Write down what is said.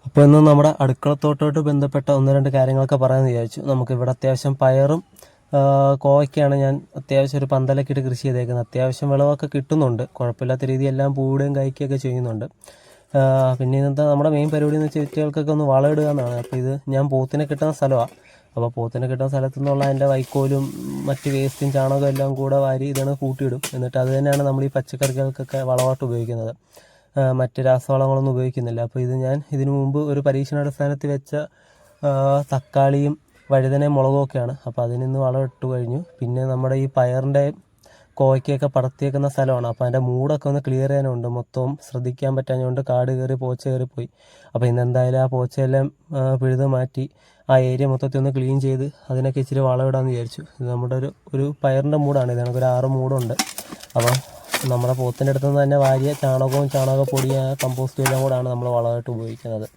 അപ്പോൾ ഇന്ന് നമ്മുടെ അടുക്കളത്തോട്ടമായിട്ട് ബന്ധപ്പെട്ട ഒന്ന് രണ്ട് കാര്യങ്ങളൊക്കെ പറയാമെന്ന് വിചാരിച്ചു. നമുക്കിവിടെ അത്യാവശ്യം പയറും കോവയ്ക്കാണ് ഞാൻ അത്യാവശ്യം ഒരു പന്തലൊക്കെ ഇട്ട് കൃഷി ചെയ്തേക്കുന്നത്. അത്യാവശ്യം വിളവൊക്കെ കിട്ടുന്നുണ്ട്, കുഴപ്പമില്ലാത്ത രീതിയിൽ എല്ലാം പൂവുകയും കഴിക്കുകയൊക്കെ ചെയ്യുന്നുണ്ട്. പിന്നെ ഇന്നത്തെ നമ്മുടെ മെയിൻ പരിപാടി എന്ന് വെച്ചാൽ ചെടികൾക്കൊക്കെ ഒന്ന് വളമിടുക എന്നാണ്. അപ്പോൾ ഇത് ഞാൻ പോത്തിനെ കിട്ടുന്ന സ്ഥലമാണ്. അപ്പോൾ പോത്തിനെ കിട്ടുന്ന സ്ഥലത്തു നിന്നുള്ള അതിൻ്റെ വൈക്കോലും മറ്റ് വേസ്റ്റും ചാണകവും എല്ലാം കൂടെ വാരി ഇതാണ് കൂട്ടിയിടും. എന്നിട്ട് അത് തന്നെയാണ് നമ്മൾ ഈ പച്ചക്കറികൾക്കൊക്കെ വളമായിട്ട് ഉപയോഗിക്കുന്നത്. മറ്റ് രാസവളങ്ങളൊന്നും ഉപയോഗിക്കുന്നില്ല. അപ്പോൾ ഇത് ഞാൻ ഇതിനു മുമ്പ് ഒരു പരീക്ഷണാടിസ്ഥാനത്തിൽ വെച്ച തക്കാളിയും വഴുതനയും മുളകും ഒക്കെയാണ്. അപ്പോൾ അതിൽ നിന്ന് വളം ഇട്ട് കഴിഞ്ഞു. പിന്നെ നമ്മുടെ ഈ പയറിൻ്റെ കോവയ്ക്കൊക്കെ പടർത്തിയേക്കുന്ന സ്ഥലമാണ്. അപ്പോൾ അതിൻ്റെ മൂടൊക്കെ ഒന്ന് ക്ലിയർ ചെയ്യാനുണ്ട്. മൊത്തവും ശ്രദ്ധിക്കാൻ പറ്റാഞ്ഞുകൊണ്ട് കാട് കയറി പോച്ച കയറിപ്പോയി. അപ്പോൾ ഇന്ന് എന്തായാലും ആ പോച്ചയെല്ലാം പിഴുത് മാറ്റി ആ ഏരിയ മൊത്തത്തിൽ ഒന്ന് ക്ലീൻ ചെയ്ത് അതിനൊക്കെ ഇച്ചിരി വളം ഇടാമെന്ന് വിചാരിച്ചു. ഇത് നമ്മുടെ ഒരു പയറിൻ്റെ മൂടാണ്. ഇത് കണക്കൊരു 6 മൂടുണ്ട്. അപ്പം നമ്മുടെ പോത്തിൻ്റെ അടുത്ത് നിന്ന് തന്നെ വാരിയ ചാണകപ്പൊടി കമ്പോസ്റ്റും എല്ലാം കൂടാണ് നമ്മൾ വളമായിട്ട് ഉപയോഗിക്കുന്നത്.